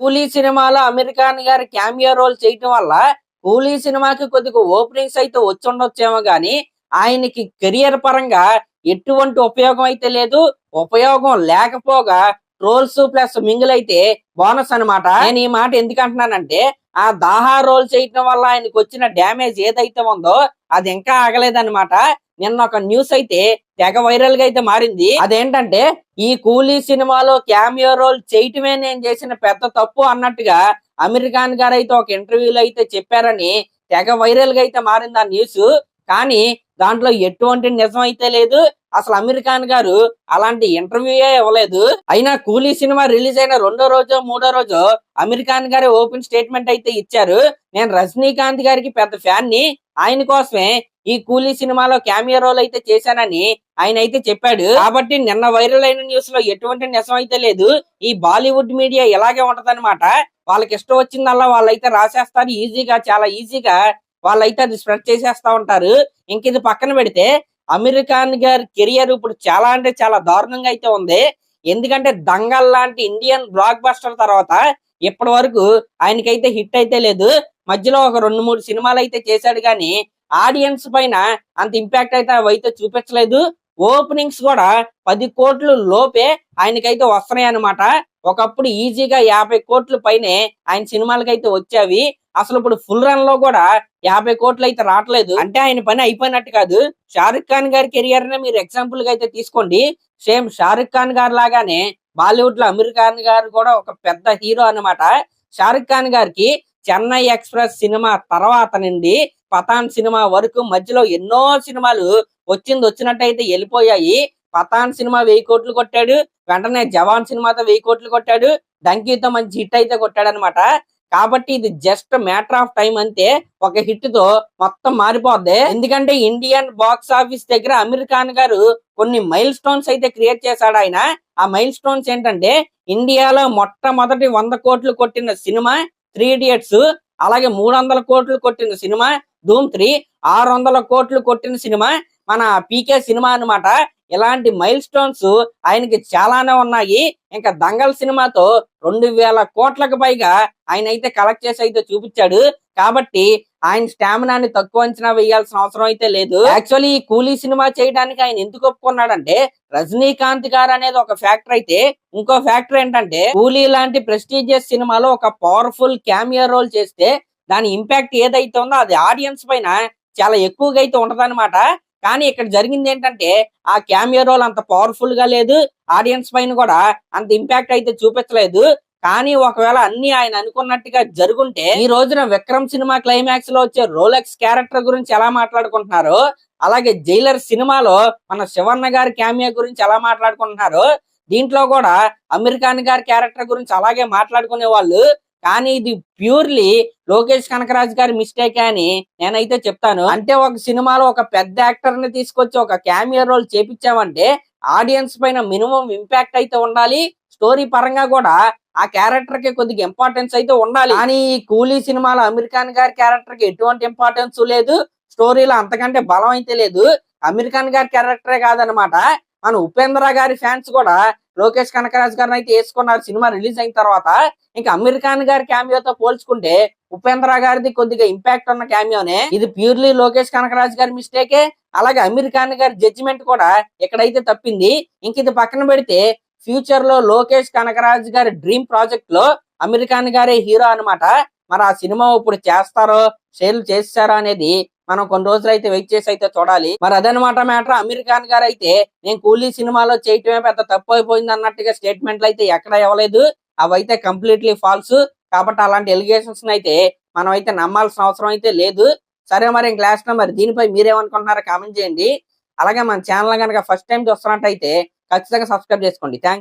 కూలీ సినిమాలో అమీర్ ఖాన్ గారి క్యామియో రోల్ చేయటం వల్ల కూలీ సినిమాకి కొద్దిగా ఓపెనింగ్స్ అయితే వచ్చుండొచ్చేమో గానీ ఆయనకి కెరియర్ పరంగా ఎటువంటి ఉపయోగం అయితే లేదు. ఉపయోగం లేకపోగా ట్రోల్స్ ప్లస్ మింగిల్ అయితే బోనస్ అన్నమాట. నేను ఈ మాట ఎందుకు అంటున్నానంటే ఆ దాహా రోల్ చేయటం వల్ల ఆయనకు వచ్చిన డ్యామేజ్ ఏదైతే ఉందో అది ఇంకా ఆగలేదన్నమాట. నిన్న ఒక న్యూస్ అయితే తెగ వైరల్ గా అయితే మారింది. అదేంటంటే ఈ కూలీ సినిమాలో క్యామియో రోల్ చేయటమే నేను చేసిన పెద్ద తప్పు అన్నట్టుగా అమీర్ ఖాన్ గారు అయితే ఒక ఇంటర్వ్యూలో అయితే చెప్పారని తెగ వైరల్ గా అయితే మారింది ఆ న్యూస్. కానీ దాంట్లో ఎటువంటి నిజం అయితే లేదు. అసలు అమీర్ ఖాన్ గారు అలాంటి ఇంటర్వ్యూయే ఇవ్వలేదు. అయినా కూలీ సినిమా రిలీజ్ అయిన 2వ రోజు 3వ రోజు అమీర్ ఖాన్ గారు ఓపెన్ స్టేట్మెంట్ అయితే ఇచ్చారు. నేను రజనీకాంత్ గారికి పెద్ద ఫ్యాన్ ని, ఆయన కోసమే ఈ కూలీ సినిమాలో క్యామియో రోల్ అయితే చేశానని ఆయన అయితే చెప్పాడు. కాబట్టి నిన్న వైరల్ అయిన న్యూస్ లో ఎటువంటి నిజం అయితే లేదు. ఈ బాలీవుడ్ మీడియా ఇలాగే ఉంటదన్నమాట. వాళ్ళకి ఇష్టం వచ్చిందల్లా వాళ్ళైతే రాసేస్తారు ఈజీగా, చాలా ఈజీగా వాళ్ళైతే అది స్ప్రెడ్ చేసేస్తా ఉంటారు. ఇంక ఇది పక్కన పెడితే అమీర్ ఖాన్ గారి కెరియర్ ఇప్పుడు చాలా అంటే చాలా దారుణంగా అయితే ఉంది. ఎందుకంటే దంగల్ లాంటి ఇండియన్ బ్లాక్ బస్టర్ తర్వాత ఇప్పటి వరకు ఆయనకైతే హిట్ అయితే లేదు. మధ్యలో ఒక 2-3 సినిమాలు అయితే చేశాడు కానీ ఆడియన్స్ పైన అంత ఇంపాక్ట్ అయితే అవైతే చూపించలేదు. ఓపెనింగ్స్ కూడా 10 కోట్లు లోపే ఆయనకైతే వస్తున్నాయి అనమాట. ఒకప్పుడు ఈజీగా 50 కోట్ల పైనే ఆయన సినిమాలకైతే వచ్చేవి. అసలు ఇప్పుడు ఫుల్ రన్ లో కూడా 50 కోట్లు అయితే రావట్లేదు. అంటే ఆయన పని అయిపోయినట్టు కాదు. షారుఖ్ ఖాన్ గారి కెరియర్ నే మీరు ఎగ్జాంపుల్ గా అయితే తీసుకోండి. సేమ్ షారుఖ్ ఖాన్ గారు లాగానే బాలీవుడ్ లో అమీర్ ఖాన్ గారు కూడా ఒక పెద్ద హీరో అన్నమాట. షారుఖ్ ఖాన్ గారికి చెన్నై ఎక్స్ప్రెస్ సినిమా తర్వాత నుండి పఠాన్ సినిమా వరకు మధ్యలో ఎన్నో సినిమాలు వచ్చినట్టయితే వెళ్ళిపోయాయి. పఠాన్ సినిమా 1000 కోట్లు కొట్టాడు, వెంటనే జవాన్ సినిమాతో 1000 కోట్లు కొట్టాడు, డంకీతో మంచి హిట్ అయితే కొట్టాడు అనమాట. కాబట్టి ఇది జస్ట్ మ్యాటర్ ఆఫ్ టైం అంతే, ఒక హిట్ తో మొత్తం మారిపోద్ది. ఎందుకంటే ఇండియన్ బాక్స్ ఆఫీస్ దగ్గర అమీర్ ఖాన్ గారు కొన్ని మైల్ స్టోన్స్ అయితే క్రియేట్ చేశాడు ఆయన. ఆ మైల్ స్టోన్స్ ఏంటంటే ఇండియాలో మొట్టమొదటి 100 కోట్లు కొట్టిన సినిమా 3 ఇడియట్స్, అలాగే 300 కోట్లు కొట్టిన సినిమా ధూమ్ 3, 600 కోట్లు కొట్టిన సినిమా మన పీకే సినిమా అన్నమాట. ఇలాంటి మైల్ స్టోన్స్ ఆయనకి చాలానే ఉన్నాయి. ఇంకా దంగల్ సినిమాతో 2000 కోట్లకు పైగా ఆయన అయితే కలెక్ట్ చేసి అయితే చూపించాడు. కాబట్టి ఆయన స్టామినాని తక్కువ అంచనా వేయాల్సిన అవసరం అయితే లేదు. యాక్చువల్లీ ఈ కూలీ సినిమా చేయడానికి ఆయన ఎందుకు ఒప్పుకున్నాడంటే రజనీకాంత్ గారు అనేది ఒక ఫ్యాక్టర్ అయితే, ఇంకో ఫ్యాక్టర్ ఏంటంటే కూలీ లాంటి ప్రెస్టీజియస్ సినిమాలో ఒక పవర్ఫుల్ క్యామియో రోల్ చేస్తే దాని ఇంపాక్ట్ ఏదైతే ఉందో అది ఆడియన్స్ పైన చాలా ఎక్కువగా అయితే ఉంటదన్నమాట. కానీ ఇక్కడ జరిగింది ఏంటంటే ఆ క్యామియో రోల్ అంత పవర్ఫుల్ గా లేదు, ఆడియన్స్ పైన కూడా అంత ఇంపాక్ట్ అయితే చూపించలేదు. కానీ ఒకవేళ అన్ని ఆయన అనుకున్నట్టుగా జరుగుంటే ఈ రోజున విక్రమ్ సినిమా క్లైమాక్స్ లో వచ్చే రోలెక్స్ క్యారెక్టర్ గురించి ఎలా మాట్లాడుకుంటున్నారు, అలాగే జైలర్ సినిమాలో మన శివన్న గారి క్యామియో గురించి ఎలా మాట్లాడుకుంటున్నారు, దీంట్లో కూడా అమీర్ ఖాన్ గారి క్యారెక్టర్ గురించి అలాగే మాట్లాడుకునే వాళ్ళు. కానీ ఇది ప్యూర్లీ లోకేష్ కనకరాజ్ గారి మిస్టేక్ అని నేనైతే చెప్తాను. అంటే ఒక సినిమాలో ఒక పెద్ద యాక్టర్ ని తీసుకొచ్చి ఒక క్యామియో రోల్ చేపించామంటే ఆడియన్స్ పైన మినిమం ఇంపాక్ట్ అయితే ఉండాలి. స్టోరీ పరంగా కూడా ఆ క్యారెక్టర్ కి కొద్దిగా ఇంపార్టెన్స్ అయితే ఉండాలి. కానీ ఈ కూలీ సినిమాలో అమీర్ ఖాన్ గారి క్యారెక్టర్ కి ఎటువంటి ఇంపార్టెన్స్ లేదు, స్టోరీలో అంతకంటే బలం అయితే లేదు. అమీర్ ఖాన్ గారి క్యారెక్టరే కాదనమాట, మన ఉపేంద్ర గారి ఫ్యాన్స్ కూడా లోకేష్ కనకరాజ్ గారిని అయితే వేసుకున్నారు సినిమా రిలీజ్ అయిన తర్వాత. ఇంకా అమీర్ ఖాన్ గారి క్యామియోతో పోల్చుకుంటే ఉపేంద్ర గారిది కొద్దిగా ఇంపాక్ట్ ఉన్న క్యామియోనే. ఇది ప్యూర్లీ లోకేష్ కనకరాజ్ గారి మిస్టేకే. అలాగే అమీర్ ఖాన్ గారి జడ్జిమెంట్ కూడా ఎక్కడైతే తప్పింది. ఇంక ఇది పక్కన పెడితే ఫ్యూచర్ లో లోకేష్ కనకరాజ్ గారి డ్రీమ్ ప్రాజెక్ట్ లో అమీర్ ఖాన్ గారే హీరో అనమాట. మరి ఆ సినిమా ఇప్పుడు చేస్తారో షేర్లు చేస్తారో అనేది మనం కొన్ని రోజులు అయితే వెయిట్ చేసి అయితే చూడాలి. మరి అదనమాట మ్యాటర్. అమీర్ ఖాన్ గారు అయితే నేను కూలీ సినిమాలో చేయటమే పెద్ద తప్పు అయిపోయింది అన్నట్టుగా స్టేట్మెంట్లు అయితే ఎక్కడ ఇవ్వలేదు. అవైతే కంప్లీట్లీ ఫాల్స్. కాబట్టి అలాంటి ఎలిగేషన్స్ అయితే మనం అయితే నమ్మాల్సిన అవసరం అయితే లేదు. సరే మరి ఇంక లాస్ట్ మరి దీనిపై మీరేమనుకుంటున్నారో కామెంట్ చేయండి. అలాగే మన ఛానల్ కనుక ఫస్ట్ టైం చూస్తున్నట్టయితే ఖచ్చితంగా సబ్స్క్రైబ్ చేసుకోండి. థ్యాంక్స్.